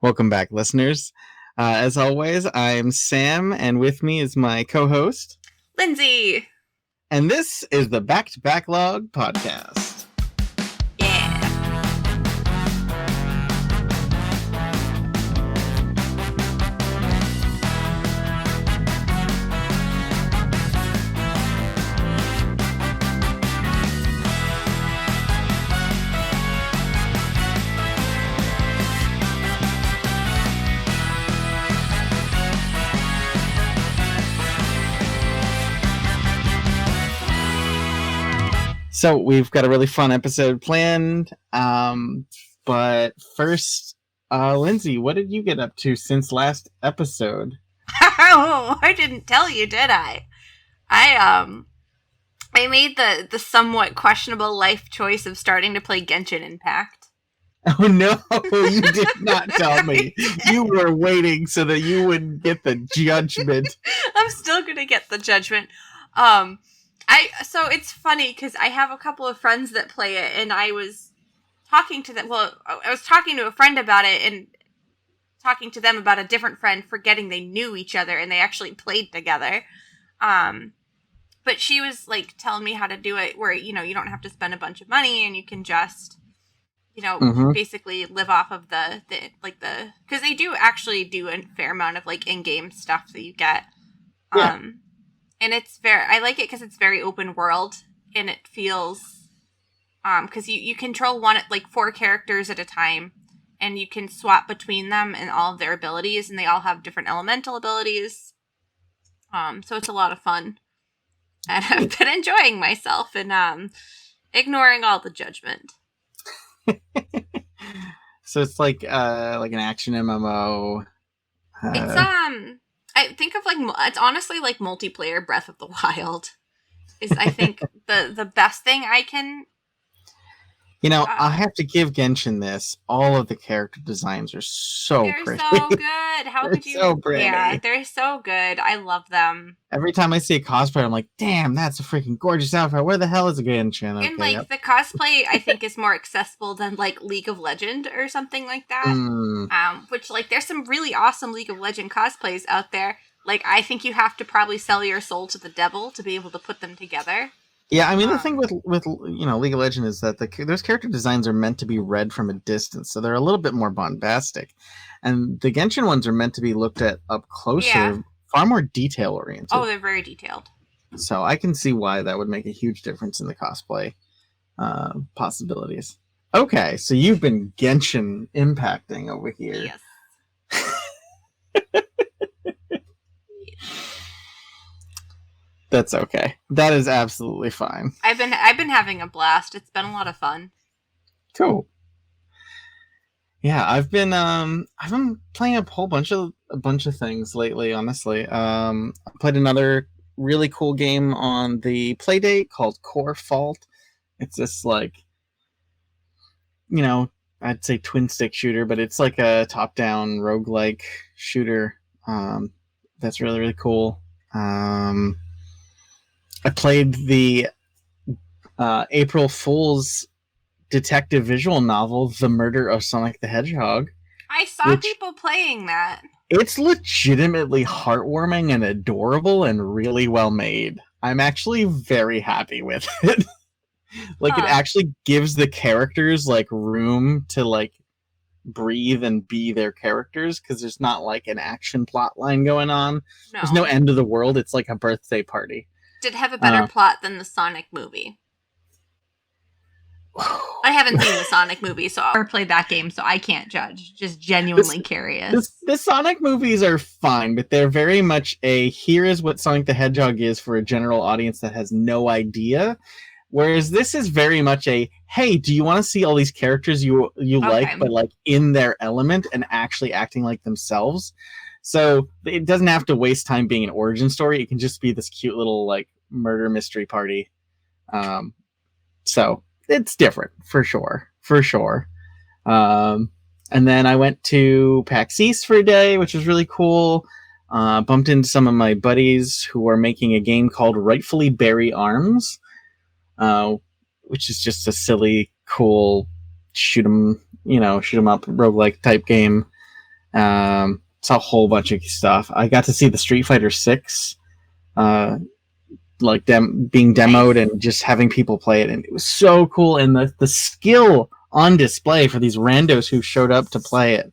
Welcome back, listeners. As always, I'm Sam, and with me is my co-host, Lindsay. And this is the Back to Backlog podcast. Yeah. So we've got a really fun episode planned, but first, Lindsay, what did you get up to since last episode? Oh, I didn't tell you, did I? I made the somewhat questionable life choice of starting to play Genshin Impact. Oh no, you did not tell me. You were waiting so that you wouldn't get the judgment. I'm still gonna get the judgment. So it's funny because I have a couple of friends that play it, and I was talking to them. Well, I was talking to a friend about it, and talking to them about a different friend, forgetting they knew each other and they actually played together. But she was like telling me how to do it, where you don't have to spend a bunch of money and you can just basically live off of the because they do actually do a fair amount of like in-game stuff that you get. Yeah. And I like it because it's very open world, and it feels, because you control four characters at a time, and you can swap between them and all of their abilities, and they all have different elemental abilities. So it's a lot of fun, and I've been enjoying myself and ignoring all the judgment. So it's like an action MMO. It's I think of it's honestly like multiplayer Breath of the Wild is, I think, the best thing I can. I have to give Genshin this. All of the character designs are so pretty. They're so good. How could you? So pretty. Yeah, they're so good. I love them. Every time I see a cosplayer, I'm like, damn, that's a freaking gorgeous outfit. Where the hell is a Genshin? Okay, And the cosplay, I think, is more accessible than like League of Legend or something like that. Which there's some really awesome League of Legend cosplays out there. I think you have to probably sell your soul to the devil to be able to put them together. Yeah, I mean, the thing with League of Legends is that those character designs are meant to be read from a distance, so they're a little bit more bombastic. And the Genshin ones are meant to be looked at up closer, far more detail-oriented. Oh, they're very detailed. So I can see why that would make a huge difference in the cosplay possibilities. Okay, so you've been Genshin impacting over here. Yes. That's okay. That is absolutely fine. I've been having a blast. It's been a lot of fun. Cool. Yeah, I've been playing a bunch of things lately, honestly. I played another really cool game on the Playdate called Core Fault. It's this I'd say twin stick shooter, but it's like a top-down roguelike shooter. That's really, really cool. I played the April Fool's detective visual novel, The Murder of Sonic the Hedgehog. I saw people playing that. It's legitimately heartwarming and adorable and really well made. I'm actually very happy with it. It actually gives the characters room to breathe and be their characters, because there's not an action plot line going on. No. There's no end of the world. It's like a birthday party. Did it have a better plot than the Sonic movie? I haven't seen the Sonic movie, so I played that game, so I can't judge. Just genuinely curious. The Sonic movies are fine, but they're very much here is what Sonic the Hedgehog is for a general audience that has no idea. Whereas this is very much hey, do you want to see all these characters you like, but in their element and actually acting like themselves? So it doesn't have to waste time being an origin story. It can just be this cute little murder mystery party. So it's different for sure. And then I went to PAX East for a day, which was really cool. Bumped into some of my buddies who are making a game called Rightfully Berry Arms, which is just a silly, cool shoot 'em up roguelike type game. It's a whole bunch of stuff. I got to see the Street Fighter 6 like being demoed Nice. and just having people play it, and it was so cool. And the skill on display for these randos who showed up to play it,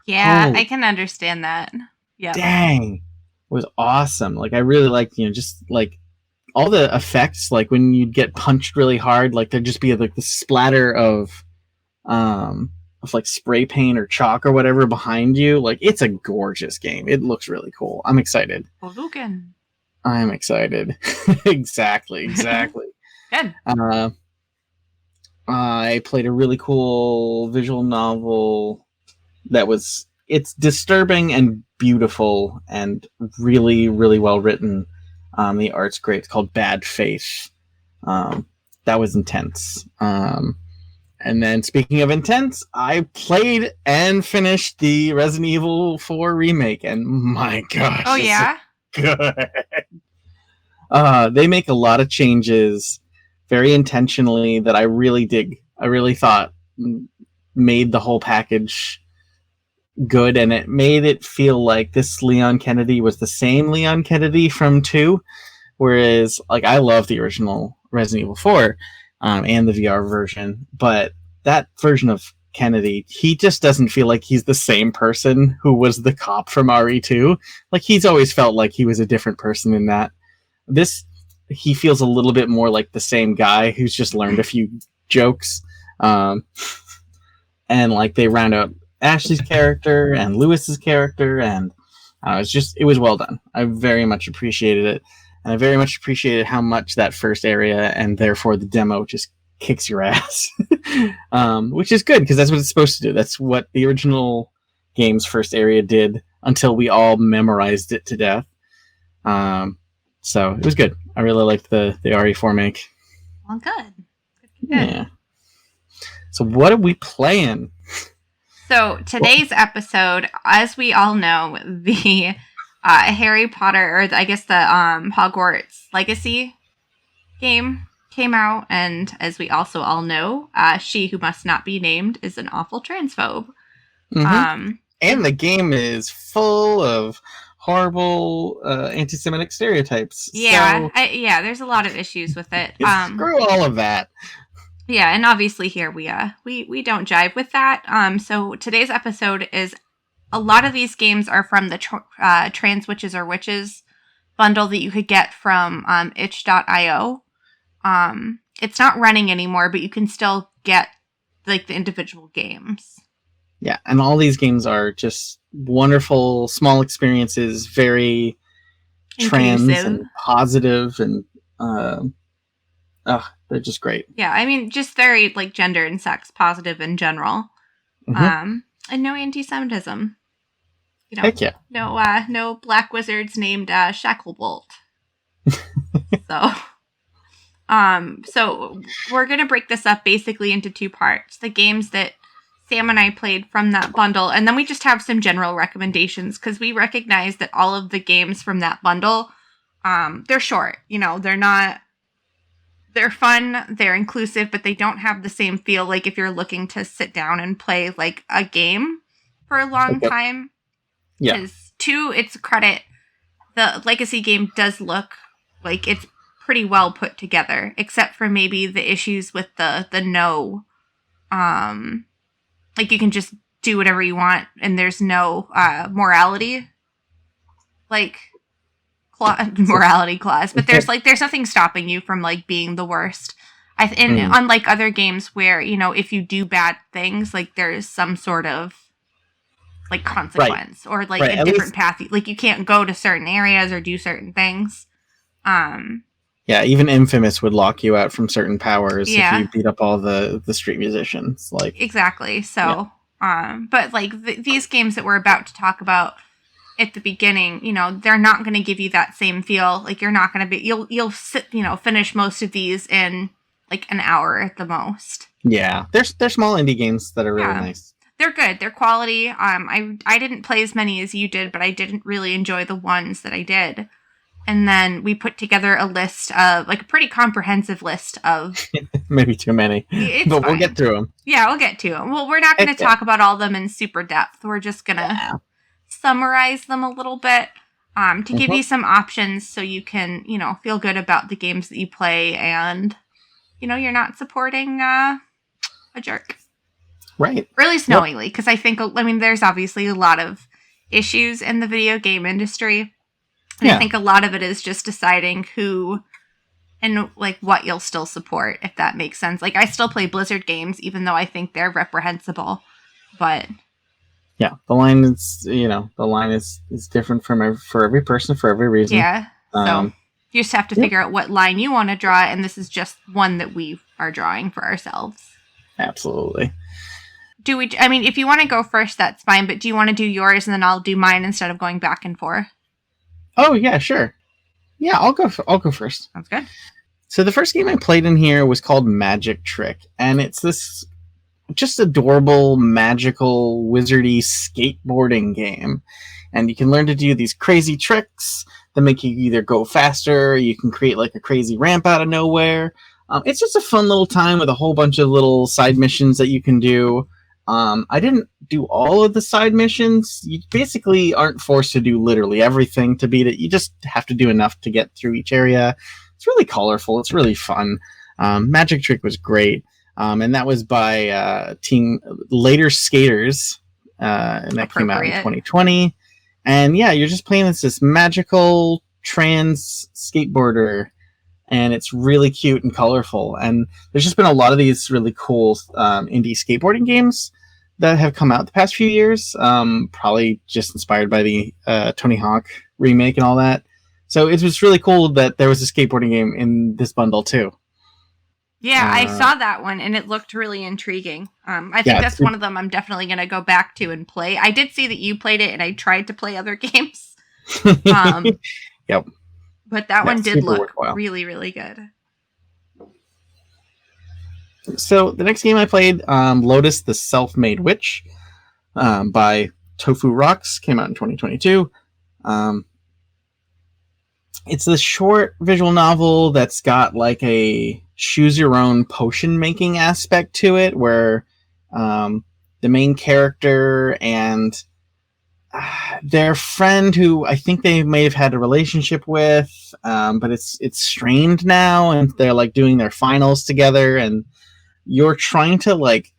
Yeah, I holy can understand that. Yep. dang, was awesome. Like I really liked, just like all the effects, like when you'd get punched really hard, like there'd just be like the splatter of like spray paint or chalk or whatever behind you. Like it's a gorgeous game. It looks really cool. I'm excited. Hadouken. I'm excited. Exactly. Good. I played a really cool visual novel it's disturbing and beautiful and really, really well written. The art's great. It's called Bad Faith. That was intense. And then speaking of intense, I played and finished the Resident Evil 4 remake, and my gosh, Oh yeah. good. They make a lot of changes very intentionally that I really dig. I really thought made the whole package good, and it made it feel like this Leon Kennedy was the same Leon Kennedy from 2, whereas like I love the original Resident Evil 4 and the VR version, but that version of Kennedy, he just doesn't feel like he's the same person who was the cop from RE2. Like he's always felt like he was a different person in that. This, he feels a little bit more like the same guy who's just learned a few jokes. And like they round out Ashley's character and Lewis's character, and it was well done. I very much appreciated it, and I very much appreciated how much that first area and therefore the demo just kicks your ass, which is good because that's what it's supposed to do. That's what the original game's first area did until we all memorized it to death. So it was good. I really liked the RE4 make. Well, good. Yeah. So what are we playing? So today's episode, as we all know, the Harry Potter, or I guess the Hogwarts Legacy game came out, and as we also all know, she who must not be named is an awful transphobe. Mm-hmm. And the game is full of horrible anti-Semitic stereotypes. Yeah, so, there's a lot of issues with it. Screw all of that. Yeah, and obviously here we don't jive with that. So today's episode is a lot of these games are from the Trans Witches or Witches bundle that you could get from itch.io. It's not running anymore, but you can still get like the individual games. Yeah, and all these games are just wonderful, small experiences, very trans and positive, and they're just great. Yeah, I mean, just very like gender and sex positive in general. Mm-hmm. And no anti-Semitism. You know, heck yeah. No black wizards named Shacklebolt. So we're gonna break this up basically into two parts: the games that Sam and I played from that bundle, and then we just have some general recommendations because we recognize that all of the games from that bundle, they're short. You know, they're fun, they're inclusive, but they don't have the same feel like if you're looking to sit down and play like a game for a long time. Yeah. Because to its credit, the Legacy game does look like it's pretty well put together, except for maybe the issues with the no, like you can just do whatever you want and there's no morality, like morality clause, but there's nothing stopping you from like being the worst. Unlike other games where, you know, if you do bad things, like there's some sort of like consequence or like a different path. Like you can't go to certain areas or do certain things. Yeah, even Infamous would lock you out from certain powers if you beat up all the street musicians. Like exactly. So, but like these games that we're about to talk about at the beginning, you know, they're not going to give you that same feel. Like you're not going to be, you'll sit, you know, finish most of these in like an hour at the most. Yeah, they're small indie games that are really nice. They're good. They're quality. I didn't play as many as you did, but I didn't really enjoy the ones that I did. And then we put together a list of like a pretty comprehensive list of maybe too many, It's but we'll fine. get through them. Yeah, we'll get to them. Well, we're not going to talk about all of them in super depth. We're just going to summarize them a little bit to give you some options so you can, feel good about the games that you play and, you're not supporting a jerk. Right. Or at least knowingly, because there's obviously a lot of issues in the video game industry. And I think a lot of it is just deciding who and like what you'll still support, if that makes sense. Like I still play Blizzard games, even though I think they're reprehensible. But yeah, the line is different for every person for every reason. Yeah. So you just have to figure out what line you want to draw, and this is just one that we are drawing for ourselves. Absolutely. If you want to go first, that's fine, but do you want to do yours and then I'll do mine instead of going back and forth? Oh, yeah, sure. Yeah, I'll go first. Sounds good. So the first game I played in here was called Magic Trick, and it's this just adorable, magical, wizardy skateboarding game. And you can learn to do these crazy tricks that make you either go faster, or you can create like a crazy ramp out of nowhere. It's just a fun little time with a whole bunch of little side missions that you can do. I didn't do all of the side missions. You basically aren't forced to do literally everything to beat it. You just have to do enough to get through each area. It's really colorful. It's really fun. Magic Trick was great. And that was by team Later Skaters. And that came out in 2020. And yeah, you're just playing as this magical trans skateboarder. And it's really cute and colorful. And there's just been a lot of these really cool indie skateboarding games that have come out the past few years. Probably just inspired by the Tony Hawk remake and all that. So it was really cool that there was a skateboarding game in this bundle too. Yeah, I saw that one and it looked really intriguing. I think that's one of them I'm definitely going to go back to and play. I did see that you played it and I tried to play other games. Yep. But that one did look really, really good. So the next game I played, Lotus the Self-Made Witch by Tofu Rocks, came out in 2022. It's this short visual novel that's got like a choose your own potion making aspect to it, where the main character and their friend, who I think they may have had a relationship with, but it's strained now, and they're like doing their finals together, and you're trying to like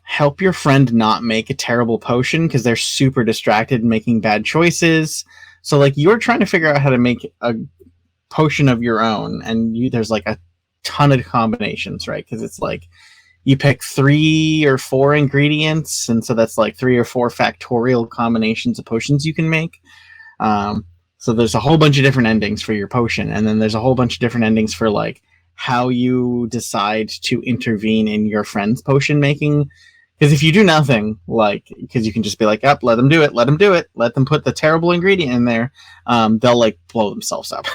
help your friend not make a terrible potion because they're super distracted and making bad choices. So like you're trying to figure out how to make a potion of your own, and there's like a ton of combinations, right? Because it's like you pick 3 or 4 ingredients, and so that's like 3 or 4 factorial combinations of potions you can make. So there's a whole bunch of different endings for your potion, and then there's a whole bunch of different endings for like how you decide to intervene in your friend's potion making. Because if you do nothing, like, because you can just be like, up, let them do it, let them put the terrible ingredient in there, they'll like blow themselves up.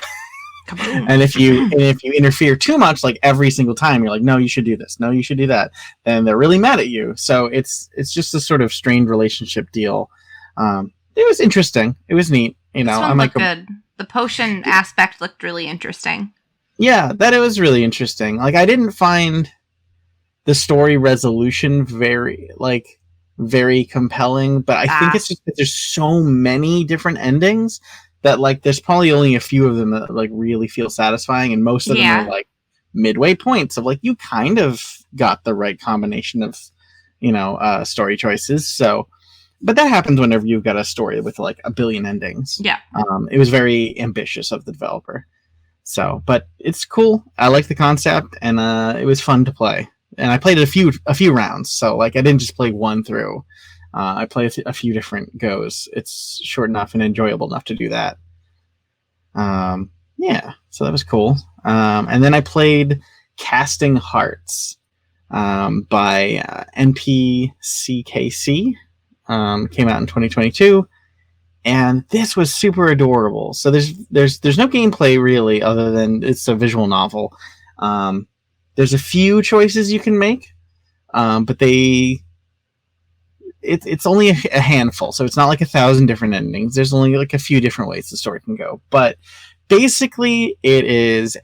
And if you interfere too much, like every single time, you're like, no, you should do this, no, you should do that, then they're really mad at you. So it's just a sort of strained relationship deal. It was interesting. It was neat. This one looked good. The potion aspect looked really interesting. Yeah, it was really interesting. Like I didn't find the story resolution very compelling, but I think it's just that there's so many different endings that like there's probably only a few of them that like really feel satisfying, and most of them are like midway points of like you kind of got the right combination of story choices. So but that happens whenever you've got a story with like a billion endings. It was very ambitious of the developer. So but it's cool. I like the concept, and it was fun to play. And I played it a few rounds, so like I didn't just play one through. I played a few different goes. It's short enough and enjoyable enough to do that. So that was cool. And then I played Casting Hearts by NPCKC. Came out in 2022, and this was super adorable. So there's no gameplay really, other than it's a visual novel. There's a few choices you can make, but it's only a handful, so it's not like 1,000 different endings. There's only like a few different ways the story can go. But basically, it is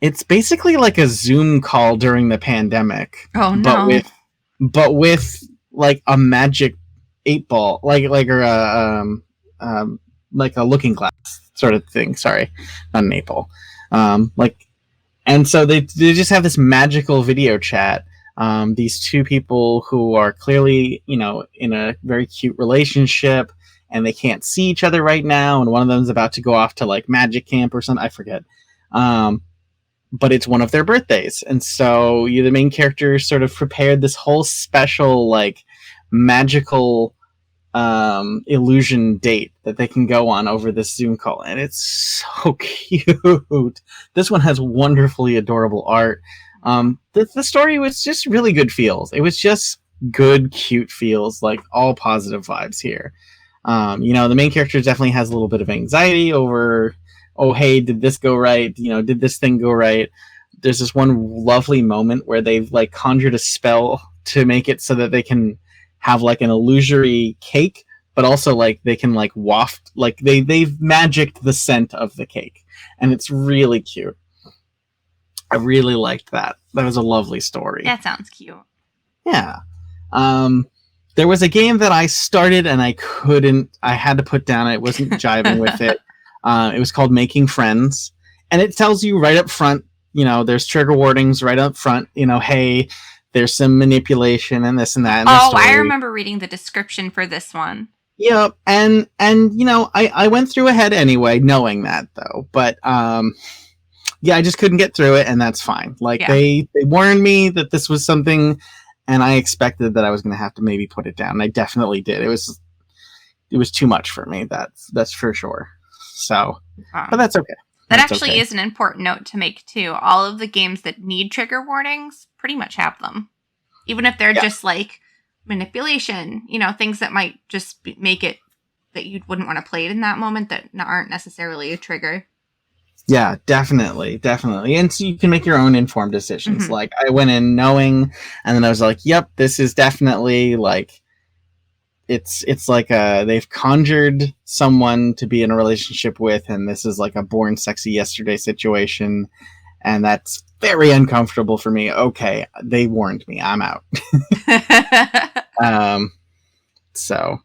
It's basically like a Zoom call during the pandemic, Oh but no. with like a magic 8 ball, or a like a looking glass sort of thing. Sorry, not an 8 ball. Like, and so they just have this magical video chat. These two people who are clearly, in a very cute relationship, and they can't see each other right now, and one of them is about to go off to like magic camp or something. I forget. But it's one of their birthdays, and so the main character sort of prepared this whole special like magical illusion date that they can go on over this Zoom call, and it's so cute. This one has wonderfully adorable art. The story was just really good feels. It was just good, cute feels, like all positive vibes here. The main character definitely has a little bit of anxiety over, oh, hey, did this go right? Did this thing go right? There's this one lovely moment where they've like conjured a spell to make it so that they can have like an illusory cake, but also like they can like waft, like they've magicked the scent of the cake, and it's really cute. I really liked that. That was a lovely story. That sounds cute. Yeah. There was a game that I started and I had to put down. I wasn't jiving with it. It was called Making Friends, and it tells you right up front, there's trigger warnings right up front, hey, there's some manipulation and this and that. I remember reading the description for this one. Yep, and I went through ahead anyway, knowing that though, but I just couldn't get through it, and that's fine. Like they warned me that this was something, and I expected that I was going to have to maybe put it down. And I definitely did. It was too much for me. That's for sure. So, but that's okay. That actually is an important note to make too. All of the games that need trigger warnings pretty much have them, even if they're just like manipulation. Things that might just make it that you wouldn't want to play it in that moment that aren't necessarily a trigger. Yeah, definitely. And so you can make your own informed decisions. Mm-hmm. Like I went in knowing, and then I was like, yep, this is definitely like, it's like they've conjured someone to be in a relationship with, and this is like a Born Sexy Yesterday situation, and that's very uncomfortable for me. Okay, they warned me. I'm out. So,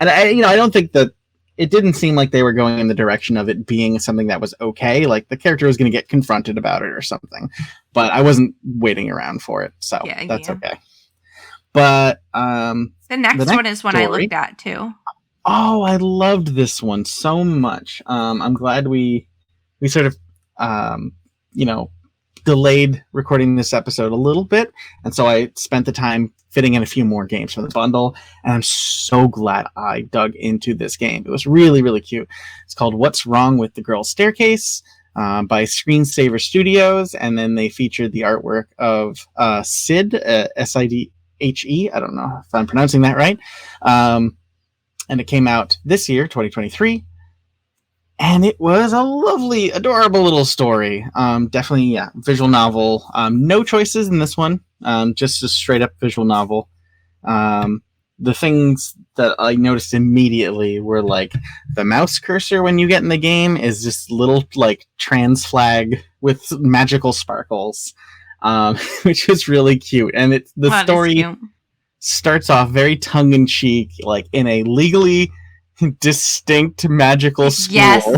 and I don't think that it didn't seem like they were going in the direction of it being something that was okay. Like the character was going to get confronted about it or something, but I wasn't waiting around for it. So that's okay. But the next one is one I looked at too. Oh, I loved this one so much. I'm glad we sort of delayed recording this episode a little bit, and so I spent the time fitting in a few more games from the bundle, and I'm so glad I dug into this game. It was really, really cute. It's called What's Wrong with the Girl's Staircase by Screensaver Studios, and then they featured the artwork of Sid, Sidhe. I don't know if I'm pronouncing that right. And it came out this year, 2023. And it was a lovely, adorable little story. Definitely, visual novel. No choices in this one. Just a straight up visual novel. The things that I noticed immediately were like the mouse cursor when you get in the game is this little like trans flag with magical sparkles. Which is really cute. And the story starts off very tongue-in-cheek, like in a legally distinct magical school. Yes,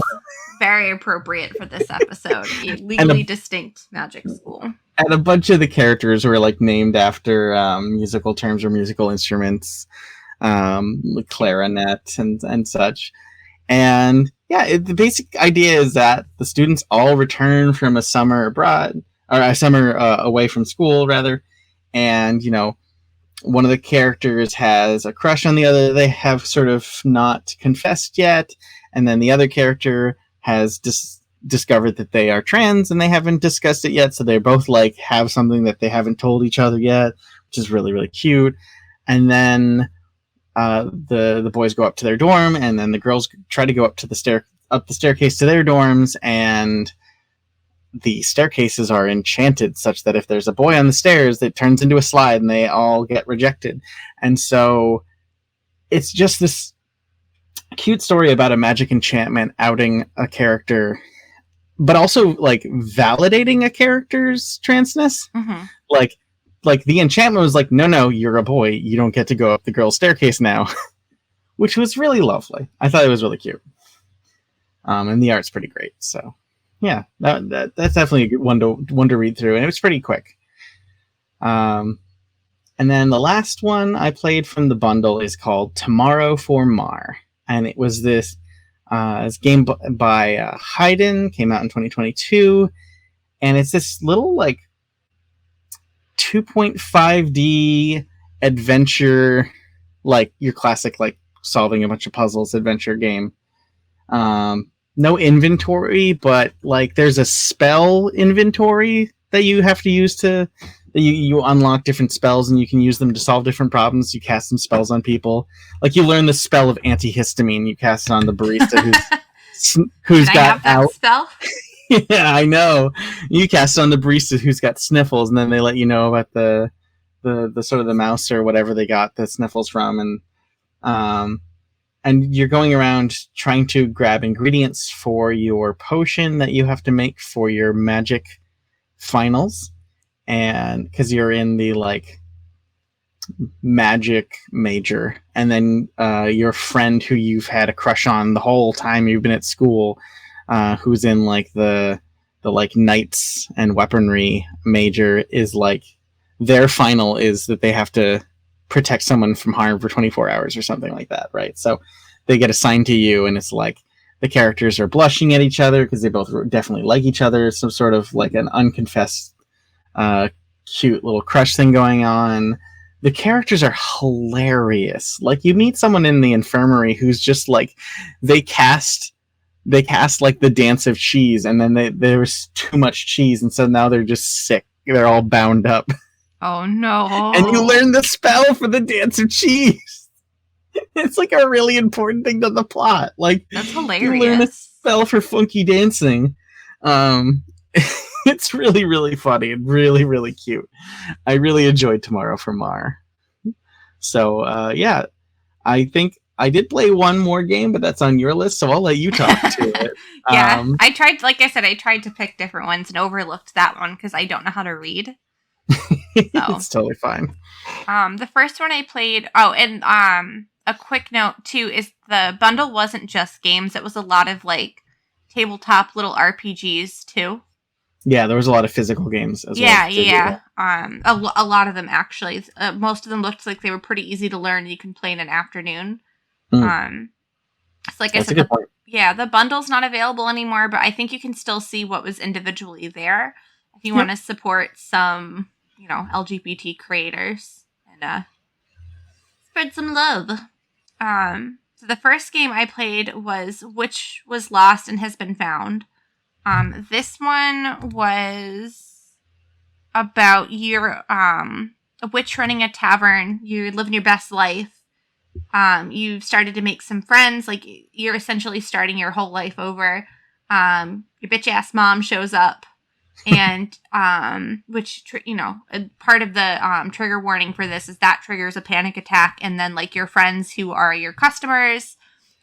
very appropriate for this episode. A legally distinct magic school. And a bunch of the characters were like named after musical terms or musical instruments, like clarinet and such. And the basic idea is that the students all return from a summer abroad, or a summer away from school, rather. And, one of the characters has a crush on the other. They have sort of not confessed yet. And then the other character has discovered that they are trans, and they haven't discussed it yet. So they both like have something that they haven't told each other yet, which is really, really cute. And then the boys go up to their dorm, and then the girls try to go up the staircase to their dorms, and the staircases are enchanted such that if there's a boy on the stairs, it turns into a slide and they all get rejected. And so it's just this cute story about a magic enchantment outing a character, but also like validating a character's transness. Mm-hmm. Like the enchantment was like, no, you're a boy. You don't get to go up the girl's staircase now, which was really lovely. I thought it was really cute. And the art's pretty great. So yeah, that's definitely a good one to read through, and it was pretty quick. And then the last one I played from the bundle is called Tomorrow for Mar, and it was this game by Haydn, came out in 2022, and it's this little like 2.5D adventure, like your classic like solving a bunch of puzzles adventure game. No inventory, but like there's a spell inventory that you have to use to you unlock different spells, and you can use them to solve different problems. You cast some spells on people. Like you learn the spell of antihistamine, you cast it on the barista who's Can got I have that out. spell? Yeah, I know. You cast it on the barista who's got sniffles, and then they let you know about the sort of the mouse or whatever they got the sniffles from, and you're going around trying to grab ingredients for your potion that you have to make for your magic finals, and because you're in the like magic major, and then your friend who you've had a crush on the whole time you've been at school, who's in like the like knights and weaponry major, is like their final is that they have to protect someone from harm for 24 hours or something like that, right? So they get assigned to you, and it's like the characters are blushing at each other because they both definitely like each other. Some sort of like an unconfessed cute little crush thing going on. The characters are hilarious. Like you meet someone in the infirmary who's just like they cast like the dance of cheese, and then there was too much cheese, and so now they're just sick. They're all bound up. Oh no. And you learn the spell for the dance of cheese. It's like a really important thing to the plot. Like that's hilarious. You learn a spell for funky dancing. It's really, really funny and really, really cute. I really enjoyed Tomorrow for Mar. So yeah, I think I did play one more game, but that's on your list, so I'll let you talk to it. Yeah, I tried. Like I said, I tried to pick different ones and overlooked that one because I don't know how to read. It's totally fine. The first one I played. Oh, and a quick note too is the bundle wasn't just games; it was a lot of like tabletop little RPGs too. Yeah, there was a lot of physical games as well. Yeah. A lot of them actually. Most of them looked like they were pretty easy to learn. You can play in an afternoon. So like I said, the bundle's not available anymore, but I think you can still see what was individually there if you want to support some, LGBT creators and spread some love. So the first game I played was Which Was Lost and Has Been Found. This one was about you're a witch running a tavern. You're living your best life. You've started to make some friends. Like you're essentially starting your whole life over. Your bitch ass mom shows up, and which part of the trigger warning for this is that triggers a panic attack, and then like your friends who are your customers,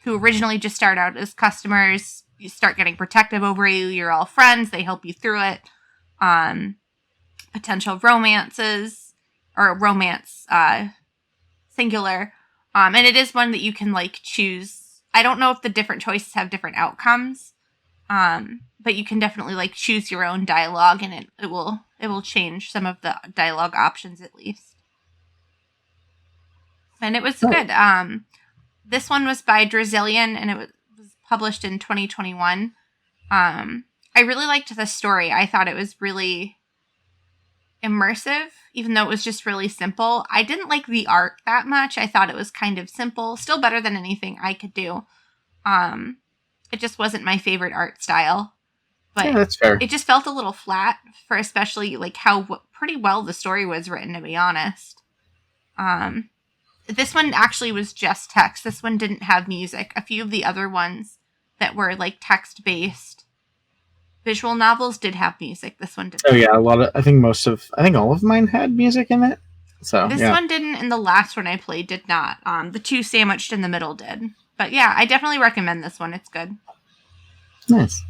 who originally just start out as customers, you start getting protective over you. You're all friends. They help you through it. Potential romances or romance singular. And it is one that you can like choose. I don't know if the different choices have different outcomes. But you can definitely like choose your own dialogue, and it will change some of the dialogue options at least. And it was good. This one was by Drazillion, and it was published in 2021. I really liked the story. I thought it was really immersive, even though it was just really simple. I didn't like the art that much. I thought it was kind of simple, still better than anything I could do. It just wasn't my favorite art style. But yeah, that's fair. It just felt a little flat for especially like how pretty well the story was written, to be honest. This one actually was just text. This one didn't have music. A few of the other ones that were like text-based visual novels did have music. This one didn't. Oh yeah, I think all of mine had music in it. So this one didn't, and the last one I played did not. The two sandwiched in the middle did. But yeah, I definitely recommend this one. It's good. Nice.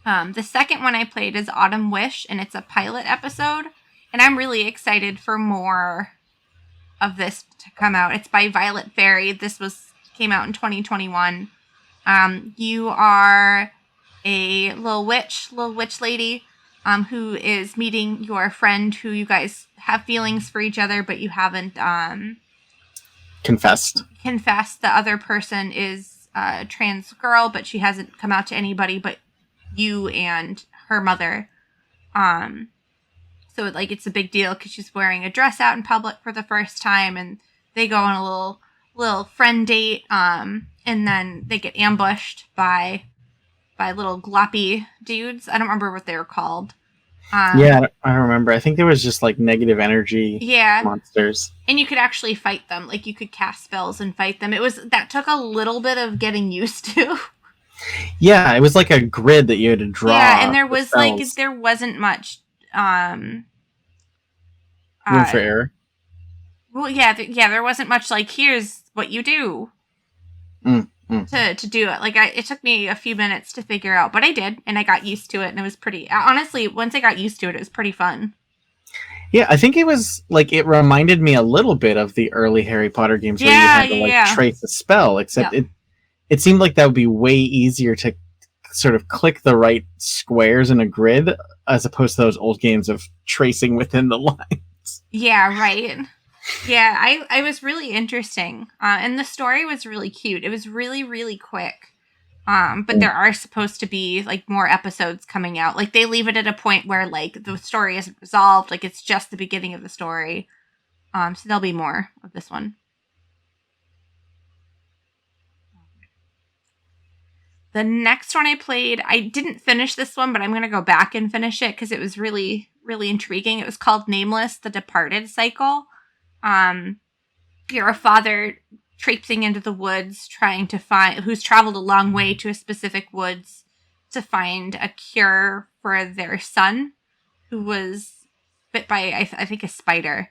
The second one I played is Autumn Wish, and it's a pilot episode. And I'm really excited for more of this to come out. It's by Violet Fairy. Came out in 2021. You are a little witch lady, who is meeting your friend who you guys have feelings for each other, but you haven't confessed. The other person is a trans girl, but she hasn't come out to anybody but you and her mother. So it's a big deal because she's wearing a dress out in public for the first time, and they go on a little friend date, and then they get ambushed by little gloppy dudes. I don't remember what they were called. Yeah, I remember. I think there was just negative energy monsters. And you could actually fight them. You could cast spells and fight them. That took a little bit of getting used to. Yeah, it was like a grid that you had to draw. Yeah, and there wasn't much room for error. Well, yeah, there wasn't much here's what you do to do it. It took me a few minutes to figure out, but I did, and I got used to it, and it was honestly, once I got used to it, it was pretty fun. Yeah, I think it was it reminded me a little bit of the early Harry Potter games where you had to trace a spell, except it seemed like that would be way easier to sort of click the right squares in a grid as opposed to those old games of tracing within the lines. Yeah, right. Yeah, I was really interesting. And the story was really cute. It was really, really quick. But there are supposed to be more episodes coming out. They leave it at a point where the story isn't resolved. It's just the beginning of the story. So there'll be more of this one. The next one I played, I didn't finish this one, but I'm going to go back and finish it because it was really, really intriguing. It was called Nameless, The Departed Cycle. You're a father traipsing into the woods who's traveled a long way to a specific woods to find a cure for their son who was bit by, I think, a spider.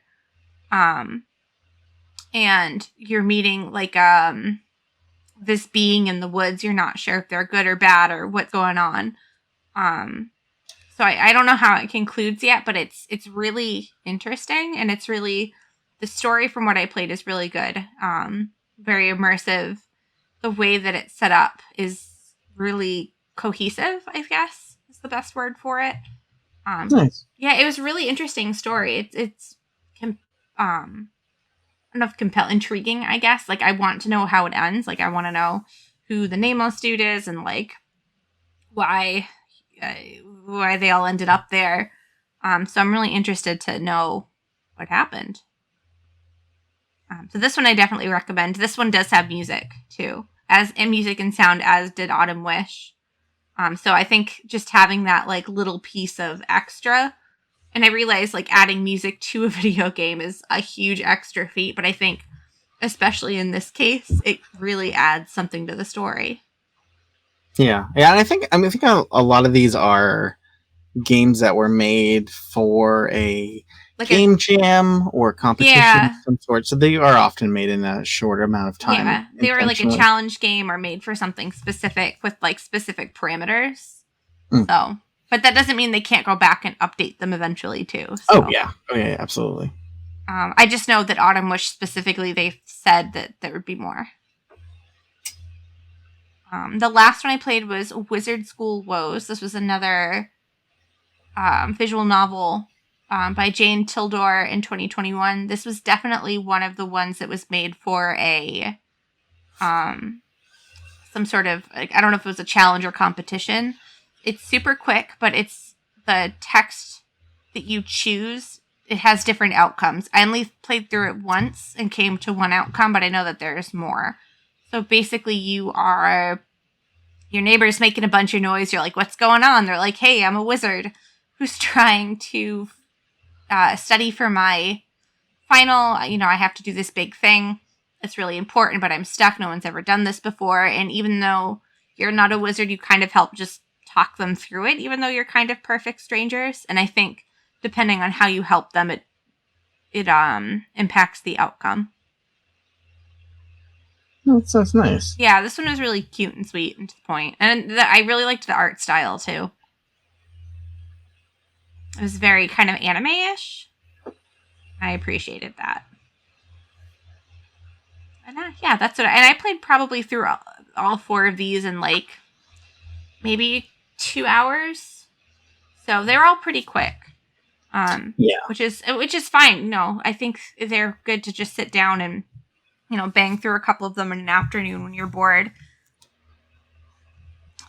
And you're meeting this being in the woods. You're not sure if they're good or bad or what's going on. So I don't know how it concludes yet, but it's really interesting, and it's really, the story from what I played is really good. Very immersive. The way that it's set up is really cohesive, I guess is the best word for it. Nice. Yeah, it was a really interesting story. It's intriguing, I guess. I want to know how it ends. I want to know who the Nameless dude is and why they all ended up there. So I'm really interested to know what happened. So this one I definitely recommend. This one does have music too, music and sound, as did Autumn Wish. So I think just having that little piece of extra. And I realize adding music to a video game is a huge extra feat, but I think especially in this case, it really adds something to the story. Yeah. And I think a lot of these are games that were made for a game jam or competition of some sort. So they are often made in a short amount of time. Yeah, they were a challenge game or made for something specific with specific parameters. So... But that doesn't mean they can't go back and update them eventually, too. So. Oh, yeah, absolutely. I just know that Autumn Wish specifically, they said that there would be more. The last one I played was Wizard School Woes. This was another visual novel by Jane Tildor in 2021. This was definitely one of the ones that was made for a some sort of, I don't know if it was a challenge or competition. It's super quick, but it's the text that you choose. It has different outcomes. I only played through it once and came to one outcome, but I know that there's more. So basically your neighbor's making a bunch of noise. You're like, what's going on? They're like, hey, I'm a wizard who's trying to study for my final. I have to do this big thing. It's really important, but I'm stuck. No one's ever done this before. And even though you're not a wizard, you kind of help just talk them through it, even though you're kind of perfect strangers. And I think depending on how you help them, it impacts the outcome. Oh, that sounds nice. Yeah, this one was really cute and sweet and to the point. And I really liked the art style, too. It was very kind of anime-ish. I appreciated that. And yeah, that's what. And I played probably through all 4 of these in like maybe 2 hours. So they're all pretty quick. Yeah. Which is fine. No, I think they're good to just sit down and, bang through a couple of them in an afternoon when you're bored.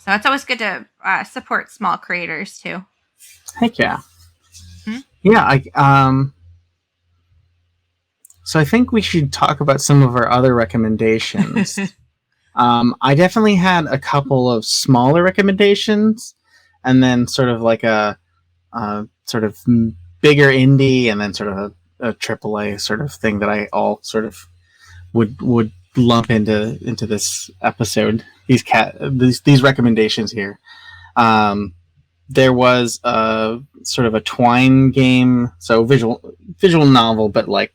So it's always good to support small creators too. Heck yeah. Mm-hmm. Yeah, so I think we should talk about some of our other recommendations. I definitely had a couple of smaller recommendations, and then sort of like a sort of bigger indie, and then sort of a AAA sort of thing that I all sort of would lump into this episode. These recommendations here. There was a sort of a Twine game, so visual novel, but like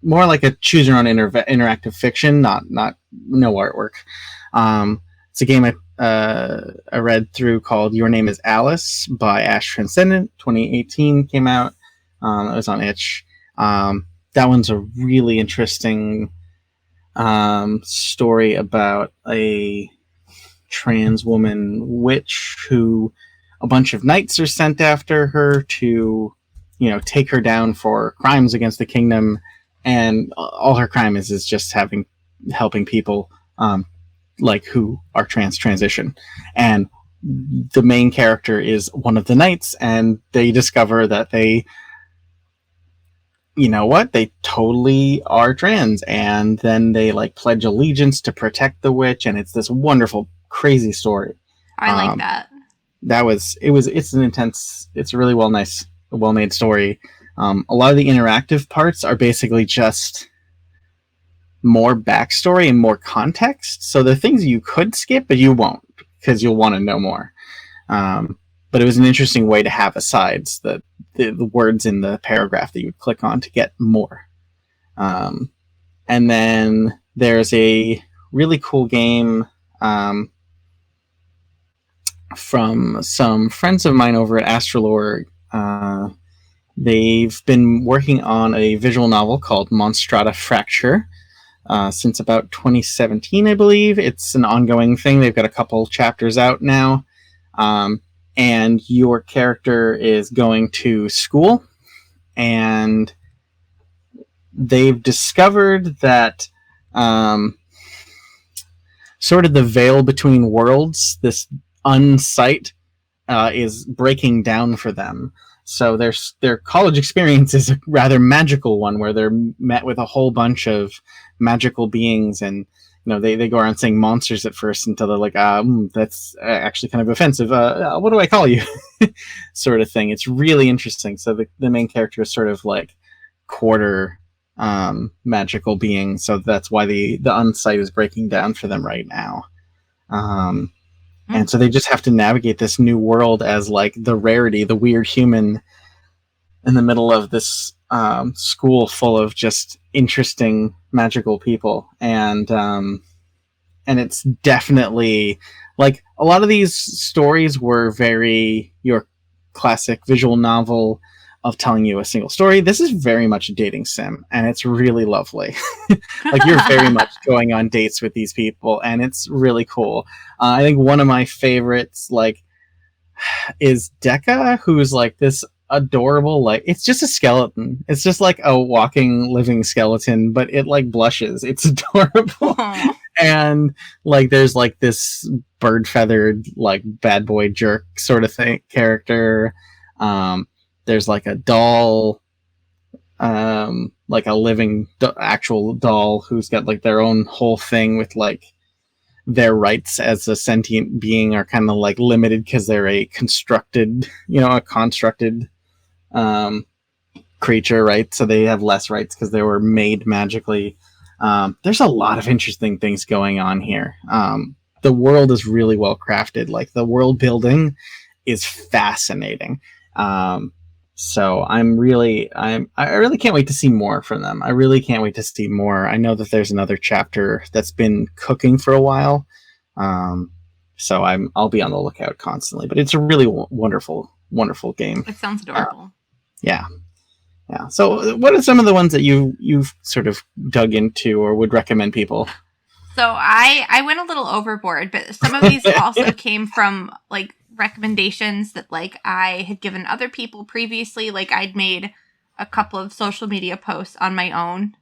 more like a choose your own interactive fiction, not no artwork. It's a game I read through called Your Name is Alice by Ash Transcendent. 2018 came out. It was on itch. That one's a really interesting story about a trans woman witch who a bunch of knights are sent after her to, take her down for crimes against the kingdom, and all her crime is just helping people like who are transition. And the main character is one of the knights, and they discover that they totally are trans, and then they like pledge allegiance to protect the witch, and it's this wonderful, crazy story. I like that. It's a really well made story. A lot of the interactive parts are basically just more backstory and more context. So there are things you could skip, but you won't, because you'll want to know more. But it was an interesting way to have asides, the words in the paragraph that you would click on to get more. And then there's a really cool game from some friends of mine over at Astrolore. They've been working on a visual novel called Monstrata Fracture since about 2017, I believe. It's an ongoing thing. They've got a couple chapters out now. And your character is going to school, and they've discovered that sort of the veil between worlds, this unsight, is breaking down for them. So their college experience is a rather magical one, where they're met with a whole bunch of magical beings, and they go around saying monsters at first until they're like, that's actually kind of offensive. What do I call you? Sort of thing. It's really interesting. So the main character is sort of like quarter magical being. So that's why the unsight is breaking down for them right now. And so they just have to navigate this new world as like the rarity, the weird human in the middle of this school full of just interesting magical people. And it's definitely like a lot of these stories were very your classic visual novel of telling you a single story. This is very much a dating sim, and it's really lovely. Like you're very much going on dates with these people, and it's really cool. I think one of my favorites is Decca, who's like this adorable, like it's just a skeleton. It's just like a walking, living skeleton, but it like blushes. It's adorable. And like there's like this bird feathered like bad boy jerk sort of thing character. There's like a doll, like a living actual doll who's got like their own whole thing with like their rights as a sentient being are kind of like limited because they're a constructed creature, right? So they have less rights because they were made magically. There's a lot of interesting things going on here. The world is really well crafted. Like the world building is fascinating. So I really can't wait to see more from them. I really can't wait to see more. I know that there's another chapter that's been cooking for a while. So I'll be on the lookout constantly, but it's a really wonderful wonderful game. It sounds adorable. Yeah. Yeah. So, what are some of the ones that you've sort of dug into or would recommend people? So I went a little overboard, but some of these also came from like recommendations that like I had given other people previously. Like I'd made a couple of social media posts on my own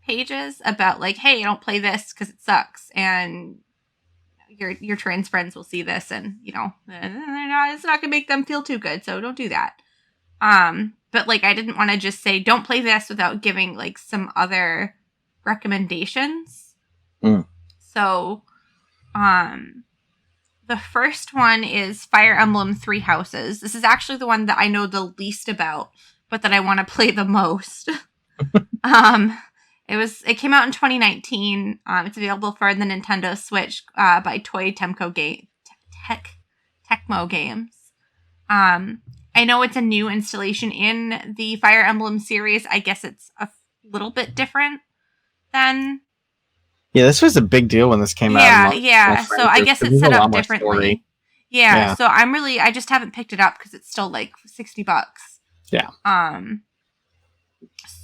pages about like, hey, don't play this because it sucks, and your trans friends will see this, and it's not gonna make them feel too good, so don't do that. But like I didn't want to just say don't play this without giving like some other recommendations. So, the first one is Fire Emblem Three Houses. This is actually the one that I know the least about, but that I want to play the most. It came out in 2019. It's available for the Nintendo Switch by Toei Tecmo Games. I know it's a new installation in the Fire Emblem series. I guess it's a little bit different than. Yeah, this was a big deal when this came out. Yeah. So I guess it's set up differently. Yeah. So I just haven't picked it up because it's still like $60. Yeah.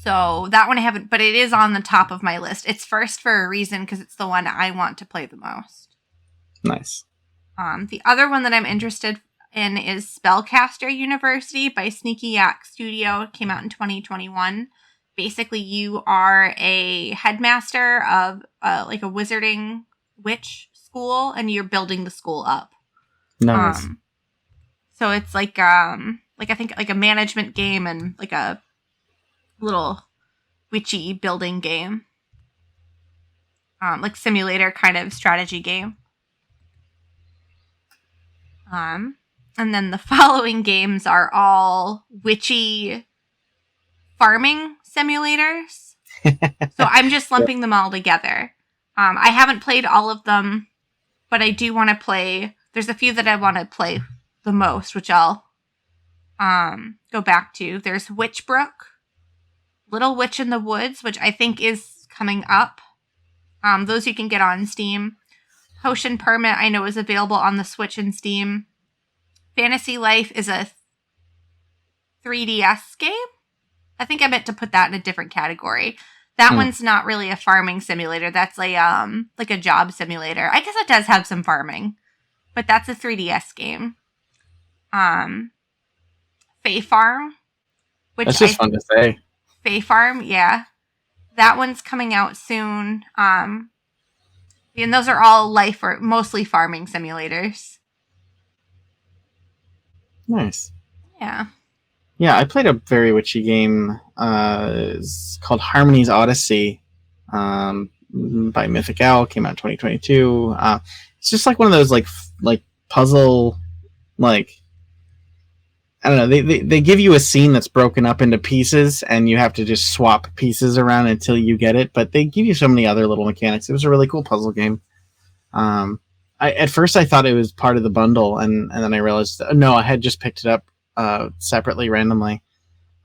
So that one I haven't, but it is on the top of my list. It's first for a reason because it's the one I want to play the most. Nice. The other one that I'm interested in is Spellcaster University by Sneaky Yak Studio. It came out in 2021. Basically, you are a headmaster of like a wizarding witch school, and you're building the school up. Nice. So it's like I think like a management game and like a little witchy building game. Like simulator kind of strategy game. And then the following games are all witchy farming simulators. So I'm just lumping them all together. I haven't played all of them, but I do want to play. There's a few that I want to play the most, which I'll go back to. There's Witchbrook, Little Witch in the Woods, which I think is coming up. Those you can get on Steam. Potion Permit I know is available on the Switch and Steam. Fantasy Life is a 3DS game. I think I meant to put that in a different category. That one's not really a farming simulator. That's like a job simulator. I guess it does have some farming, but that's a 3DS game. Fae Farm, which that's just fun to say. Fae Farm, yeah, that one's coming out soon. And those are all life or mostly farming simulators. Nice. Yeah. Yeah, I played a very witchy game. It's called Harmony's Odyssey by Mythic Owl. Came out in 2022. It's just like one of those like puzzle, like, I don't know. They give you a scene that's broken up into pieces, and you have to just swap pieces around until you get it. But they give you so many other little mechanics. It was a really cool puzzle game. At first I thought it was part of the bundle, and then I realized no, I had just picked it up separately, randomly.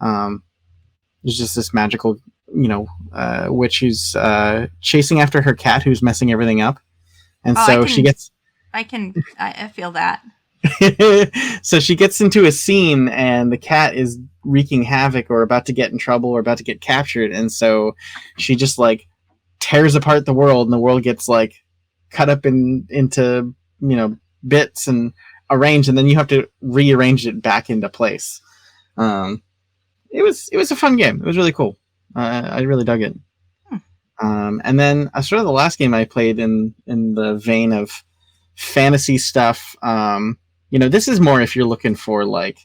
There's just this magical, witch who's chasing after her cat who's messing everything up, and she gets. I feel that. So she gets into a scene, and the cat is wreaking havoc, or about to get in trouble, or about to get captured, and so she just like tears apart the world, and the world gets like cut up into bits and arranged, and then you have to rearrange it back into place. It was a fun game. It was really cool. I really dug it. And then sort of the last game I played in the vein of fantasy stuff. This is more if you're looking for like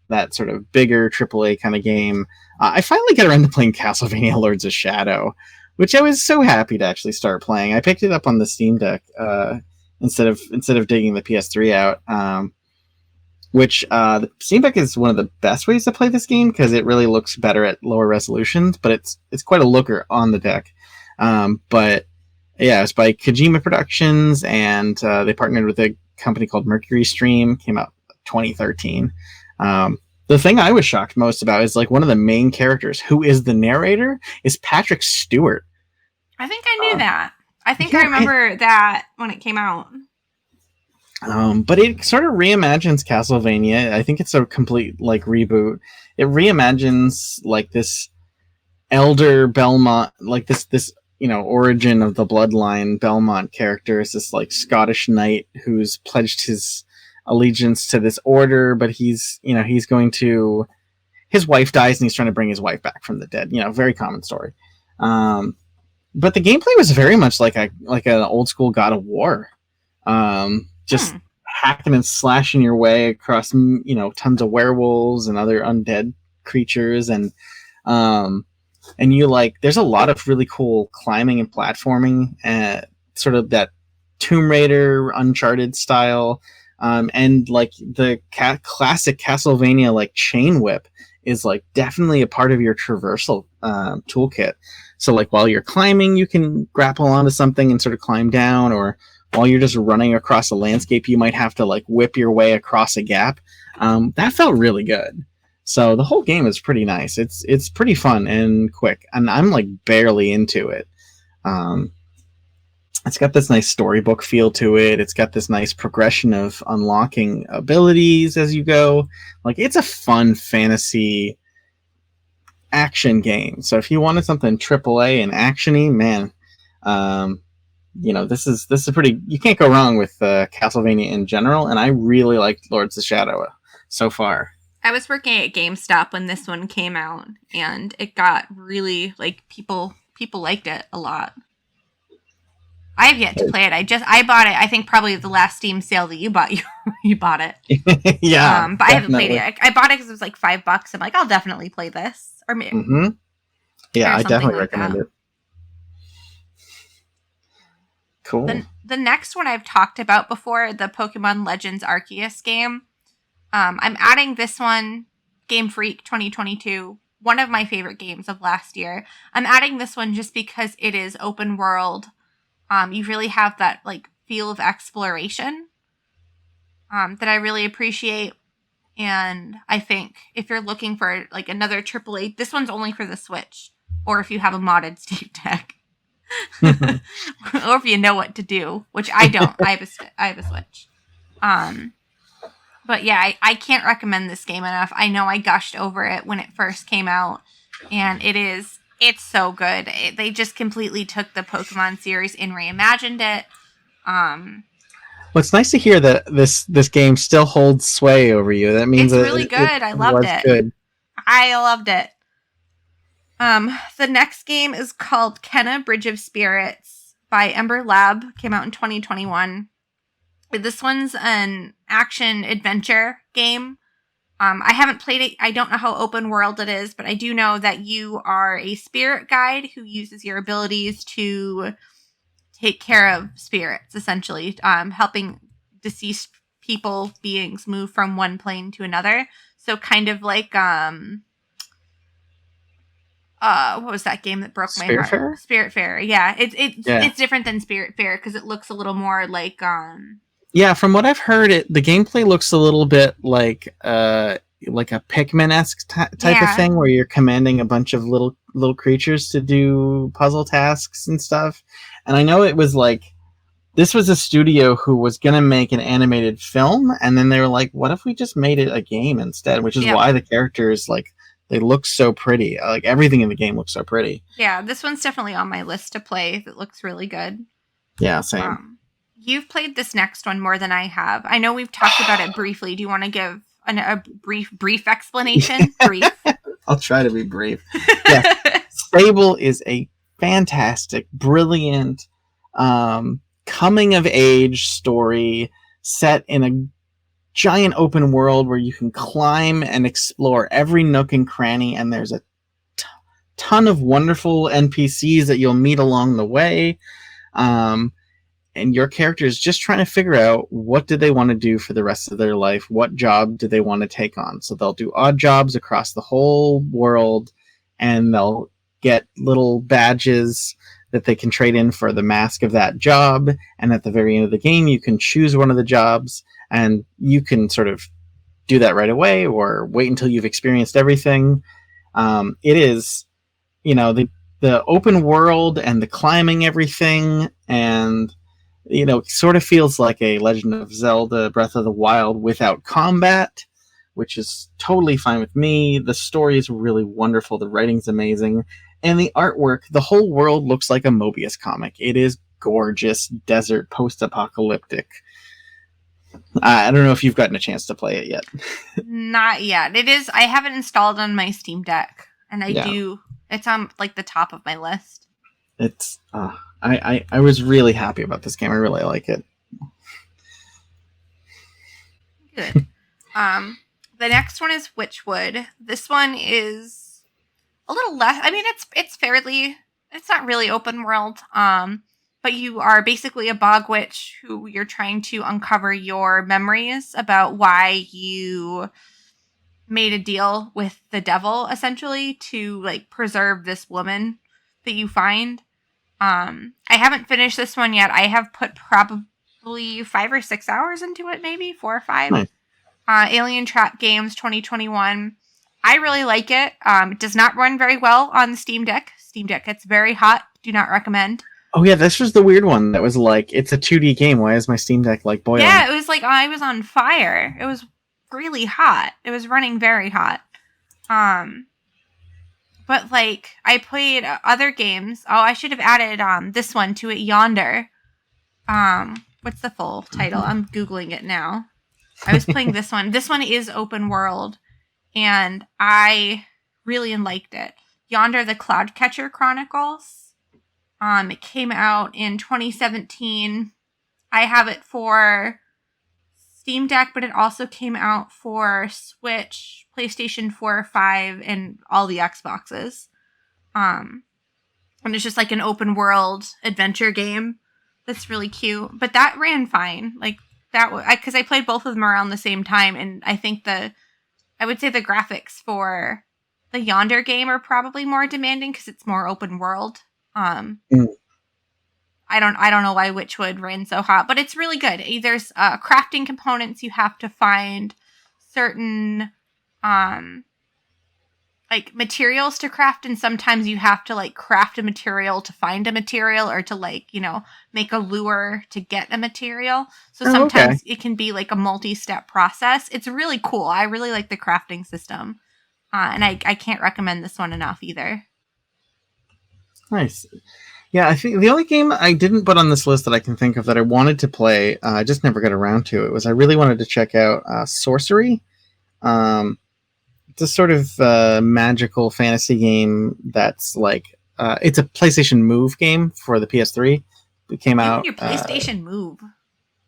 that sort of bigger AAA kind of game. I finally got around to playing Castlevania Lords of Shadow, which I was so happy to actually start playing. I picked it up on the Steam Deck instead of digging the PS3 out. Which the Steam Deck is one of the best ways to play this game because it really looks better at lower resolutions, but it's quite a looker on the deck. But yeah, it's by Kojima Productions, and they partnered with a company called Mercury Stream. Came out 2013. The thing I was shocked most about is like one of the main characters, who is the narrator, is Patrick Stewart. I think I knew that. I think I remember that when it came out. But it sort of reimagines Castlevania. I think it's a complete like reboot. It reimagines like this elder Belmont, like this origin of the bloodline Belmont character is this like Scottish knight who's pledged his allegiance to this order, but he's going to, his wife dies and he's trying to bring his wife back from the dead. Very common story. But the gameplay was very much like an old school God of War. Just hacking and slashing your way across tons of werewolves and other undead creatures, and there's a lot of really cool climbing and platforming, sort of that Tomb Raider, Uncharted style, and like the classic Castlevania like chain whip is like definitely a part of your traversal toolkit. So like while you're climbing, you can grapple onto something and sort of climb down, or while you're just running across a landscape, you might have to like whip your way across a gap. That felt really good. So the whole game is pretty nice. It's pretty fun and quick, and I'm like barely into it. It's got this nice storybook feel to it. It's got this nice progression of unlocking abilities as you go. Like, it's a fun fantasy action game. So if you wanted something AAA and actiony, man, this is pretty. You can't go wrong with Castlevania in general. And I really liked Lords of Shadow so far. I was working at GameStop when this one came out, and it got really like people liked it a lot. I have yet to play it. I bought it. I think probably the last Steam sale that you bought. You bought it. Yeah, but I haven't played it. I bought it because it was like $5. I'm like, I'll definitely play this. Or maybe. Mm-hmm. Yeah, I definitely recommend it. Cool. The next one I've talked about before, the Pokemon Legends Arceus game. I'm adding this one, Game Freak 2022, one of my favorite games of last year. I'm adding this one just because it is open world. You really have that like feel of exploration that I really appreciate. And I think if you're looking for like another AAA, this one's only for the Switch, or if you have a modded Steam Deck, or if you know what to do, which I don't. I have a Switch. But yeah, I can't recommend this game enough. I know I gushed over it when it first came out, and it's so good. They just completely took the Pokemon series and reimagined it. Well, it's nice to hear that this game still holds sway over you. That means it's really good. I loved it. Good. I loved it. The next game is called Kenna Bridge of Spirits by Ember Lab. Came out in 2021. This one's an action adventure game. I haven't played it. I don't know how open world it is, but I do know that you are a spirit guide who uses your abilities to take care of spirits, essentially, helping deceased people, beings move from one plane to another. So kind of like, what was that game that broke my heart? Spiritfarer. Yeah, it's different than Spiritfarer because it looks a little more like, Yeah, from what I've heard, the gameplay looks a little bit like a Pikmin-esque type of thing, where you're commanding a bunch of little creatures to do puzzle tasks and stuff. And I know it was like, this was a studio who was going to make an animated film, and then they were like, what if we just made it a game instead? Which is why the characters, like, they look so pretty. Like, everything in the game looks so pretty. Yeah, this one's definitely on my list to play. It looks really good. Yeah, same. You've played this next one more than I have. I know we've talked about it briefly. Do you want to give a brief explanation? Brief. I'll try to be brief. Yeah. Fable is a fantastic, brilliant, coming of age story set in a giant open world where you can climb and explore every nook and cranny, and there's a ton of wonderful NPCs that you'll meet along the way. And your character is just trying to figure out what do they want to do for the rest of their life, what job do they want to take on. So they'll do odd jobs across the whole world, and they'll get little badges that they can trade in for the mask of that job. And at the very end of the game, you can choose one of the jobs, and you can sort of do that right away or wait until you've experienced everything. It is, the open world and the climbing everything, and Sort of feels like a Legend of Zelda Breath of the Wild without combat, which is totally fine with me. The story is really wonderful, the writing's amazing, and the artwork, the whole world looks like a Mobius comic. It is gorgeous, desert, post-apocalyptic. I don't know if you've gotten a chance to play it yet. Not yet. It is. I have it installed on my Steam Deck, and Yeah. It's on like the top of my list. It's. I was really happy about this game. I really like it. Good. The next one is Witchwood. This one is a little less. I mean, it's fairly. It's not really open world. But you are basically a bog witch who you're trying to uncover your memories about why you made a deal with the devil, essentially, to like preserve this woman that you find. I haven't finished this one yet. I have put probably 5 or 6 hours into it, maybe 4 or 5. Nice. Alien Trap Games 2021. I really like it. It does not run very well on the Steam Deck. Steam Deck gets very hot. Do not recommend. Oh yeah, this was the weird one that was like, it's a 2D game. Why is my Steam Deck like boiling? Yeah, it was like I was on fire. It was really hot. It was running very hot. But like I played other games. Oh, I should have added this one to it. Yonder. What's the full title? I'm googling it now. I was playing this one. This one is open world, and I really liked it. Yonder, the Cloudcatcher Chronicles. It came out in 2017. I have it for Steam Deck, but it also came out for Switch, PlayStation 4 or 5, and all the Xboxes. And it's just like an open world adventure game that's really cute. But that ran fine. Like that, because I played both of them around the same time, and I think I would say the graphics for the Yonder game are probably more demanding because it's more open world. I don't know why Witchwood ran so hot, but it's really good. There's crafting components. You have to find certain like materials to craft, and sometimes you have to like craft a material to find a material, or to like, make a lure to get a material. So sometimes it can be like a multi-step process. It's really cool. I really like the crafting system. And I can't recommend this one enough either. Nice. Yeah, I think the only game I didn't put on this list that I can think of that I wanted to play, I just never got around to it, was I really wanted to check out Sorcery. It's a sort of magical fantasy game that's like, it's a PlayStation Move game for the PS3. It came out... Your PlayStation Move.